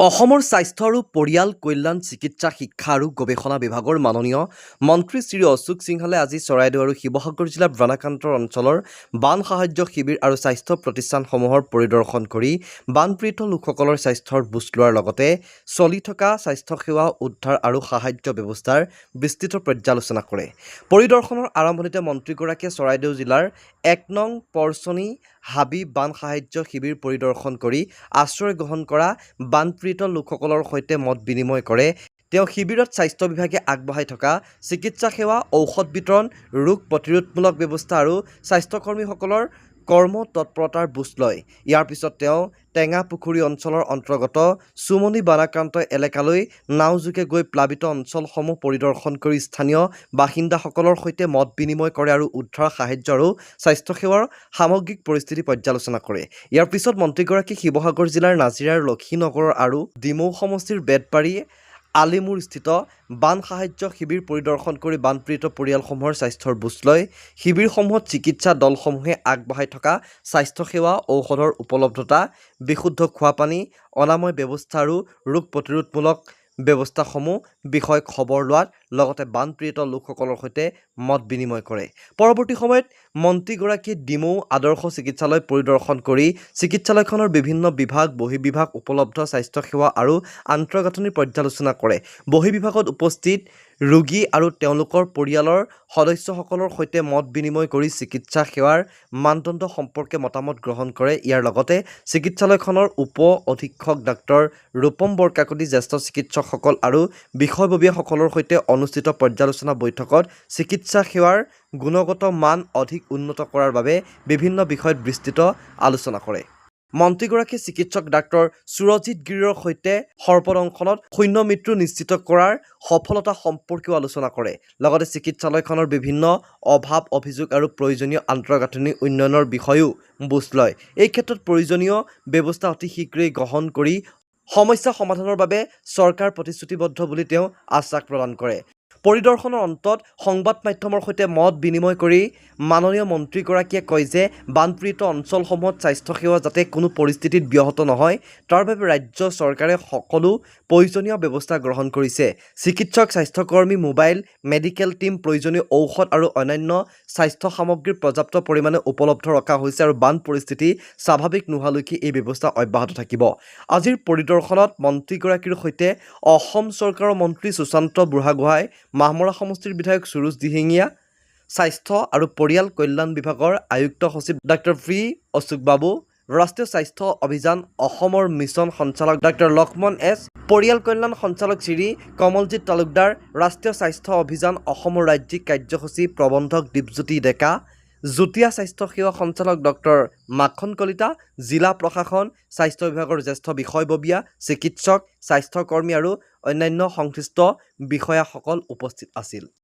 অসমৰ স্বাস্থ্য আৰু পৰিয়াল কল্যাণ চিকিৎসা শিক্ষা আৰু গৱেষণা বিভাগৰ মাননীয় মন্ত্ৰী শ্ৰী অশোক সিংহালে আজি চৰাইদেউ আৰু শিৱসাগৰ জিলাৰ ব্ৰহ্মাকান্তৰ অঞ্চলৰ বান সাহায্য শিবিৰ আৰু স্বাস্থ্য প্ৰতিষ্ঠানসমূহৰ পৰিদৰ্শন কৰি বানপীড়িত লোকসকলৰ স্বাস্থ্যৰ বুজ লোৱাৰ লগতে চলি থকা স্বাস্থ্যসেৱা উদ্ধাৰ আৰু সাহায্য ব্যৱস্থাৰ বিস্তৃত পৰ্যালোচনা কৰে। পৰিদৰ্শনৰ আৰম্ভণিতে মন্ত্ৰীগৰাকীয়ে চৰাইদেউ জিলাৰ ১ নং পৰচনি হাবি বান সাহায্য শিবিৰ পৰিদৰ্শন কৰি আশ্ৰয় গ্ৰহণ কৰা বানপীড়িত লোকসকলৰ সৈতে মত বিনিময় কৰে। তেওঁ শিবিৰত স্বাস্থ্য বিভাগে আগবঢ়াই থকা চিকিৎসা সেৱা, ঔষধ বিতৰণ, ৰোগ প্ৰতিৰোধমূলক ব্যৱস্থা আৰু স্বাস্থ্যকৰ্মীসকলৰ কৰ্ম তৎপৰতাৰ বুজ লয়। ইয়াৰ পিছত তেওঁ টেঙাপুখুৰী অঞ্চলৰ অন্তৰ্গত চুমনি বানাক্ৰান্ত এলেকালৈ নাওযোগে গৈ প্লাবিত অঞ্চলসমূহ পৰিদৰ্শন কৰি স্থানীয় বাসিন্দাসকলৰ সৈতে মত বিনিময় কৰে আৰু উদ্ধাৰ সাহায্য আৰু স্বাস্থ্যসেৱাৰ সামগ্ৰিক পৰিস্থিতি পৰ্যালোচনা কৰে। ইয়াৰ পিছত মন্ত্ৰীগৰাকী শিৱসাগৰ জিলাৰ নাজিৰাৰ লক্ষীনগৰ আৰু ডিমৌ সমষ্টিৰ বেতবাৰী আলিমুৰস্থিত বান সাহায্য শিবিৰ পৰিদৰ্শন কৰি বানপীড়িত পৰিয়ালসমূহৰ স্বাস্থ্যৰ বুজ লয়। শিবিৰসমূহত চিকিৎসা দলসমূহে আগবঢ়াই থকা স্বাস্থ্যসেৱা, ঔষধৰ উপলব্ধতা, বিশুদ্ধ খোৱা পানী, অনাময় ব্যৱস্থা আৰু ৰোগ প্ৰতিৰোধমূলক ব্যৱস্থাসমূহ বিষয়ে খবৰ লোৱাত লগতে বানপীড়িত লোকসকলৰ সৈতে মত বিনিময় কৰে। পৰৱৰ্তী সময়ত মন্ত্ৰীগৰাকীয়ে ডিমৌ আদৰ্শ চিকিৎসালয় পৰিদৰ্শন কৰি চিকিৎসালয়খনৰ বিভিন্ন বিভাগ, বহিঃবিভাগ, উপলব্ধ স্বাস্থ্যসেৱা আৰু আন্তঃগাঁথনিৰ পৰ্যালোচনা কৰে। বহিঃবিভাগত উপস্থিত ৰোগী আৰু তেওঁলোকৰ পৰিয়ালৰ সদস্যসকলৰ সৈতে মত বিনিময় কৰি চিকিৎসা সেৱাৰ মানদণ্ড সম্পৰ্কে মতামত গ্ৰহণ কৰে। ইয়াৰ লগতে চিকিৎসালয়খনৰ উপ অধীক্ষক ডাক্তৰ ৰূপম বৰকাকতি, জ্যেষ্ঠ চিকিৎসকসকল আৰু বিষয়ববীয়াসকলৰ সৈতে অনুষ্ঠিত পৰ্যালোচনা বৈঠকত চিকিৎসা সেৱাৰ গুণগত মান অধিক উন্নত কৰাৰ বাবে বিভিন্ন বিষয়ত বিস্তৃত আলোচনা কৰে। মন্ত্ৰীগৰাকীয়ে চিকিৎসক ডাক্তৰ সুৰজিৎ গিৰিৰ সৈতে সৰ্পদংশনত শূন্য মৃত্যু নিশ্চিত কৰাৰ সফলতা সম্পৰ্কেও আলোচনা কৰে। লগতে চিকিৎসালয়খনৰ বিভিন্ন অভাৱ, অভিযোগ আৰু প্ৰয়োজনীয় আন্তঃগাঁথনি উন্নয়নৰ বিষয়েও বুজ লয়। এই ক্ষেত্ৰত প্ৰয়োজনীয় ব্যৱস্থা অতি শীঘ্ৰেই গ্ৰহণ কৰি সমস্যা সমাধানৰ বাবে চৰকাৰ প্ৰতিশ্ৰুতিবদ্ধ বুলি তেওঁ আশ্বাস প্ৰদান কৰে। পৰিদৰ্শনৰ অন্তত সংবাদ মাধ্যমৰ সৈতে মত বিনিময় কৰি মাননীয় মন্ত্ৰীগৰাকীয়ে কয় যে বানপীড়িত অঞ্চলসমূহত স্বাস্থ্যসেৱা যাতে কোনো পৰিস্থিতিত ব্যাহত নহয় তাৰ বাবে ৰাজ্য চৰকাৰে সকলো প্ৰয়োজনীয় ব্যৱস্থা গ্ৰহণ কৰিছে। চিকিৎসক, স্বাস্থ্যকৰ্মী, মোবাইল মেডিকেল টিম, প্ৰয়োজনীয় ঔষধ আৰু অন্যান্য স্বাস্থ্য সামগ্ৰী পৰ্যাপ্ত পৰিমাণে উপলব্ধ ৰখা হৈছে আৰু বান পৰিস্থিতি স্বাভাৱিক নোহোৱালৈকে এই ব্যৱস্থা অব্যাহত থাকিব। আজিৰ পৰিদৰ্শনত মন্ত্ৰীগৰাকীৰ সৈতে অসম চৰকাৰৰ মন্ত্ৰী সুশান্ত বুঢ়াগোহাঁই, মাহমৰা সমষ্টিৰ বিধায়ক সুৰুজ দিহিঙীয়া, স্বাস্থ্য আৰু পৰিয়াল কল্যাণ বিভাগৰ আয়ুক্ত সচিব ডাক্তৰ ভি অশোক বাবু, ৰাষ্ট্ৰীয় স্বাস্থ্য অভিযান অসমৰ মিছন সঞ্চালক ডাক্তৰ লক্ষ্মণ এছ, পৰিয়াল কল্যাণ সঞ্চালক শ্ৰী কমলজিৎ তালুকদাৰ, ৰাষ্ট্ৰীয় স্বাস্থ্য অভিযান অসমৰ ৰাজ্যিক কাৰ্যসূচী প্ৰবন্ধক দীপজ্যোতি ডেকা, যুটীয়া স্বাস্থ্য সেৱা সঞ্চালক ডক্তৰ মাখন কলিতা, জিলা প্ৰশাসন, স্বাস্থ্য বিভাগৰ জ্যেষ্ঠ বিষয়ববীয়া, চিকিৎসক, স্বাস্থ্যকৰ্মী আৰু অন্যান্য সংশ্লিষ্ট বিষয়াসকল উপস্থিত আছিল।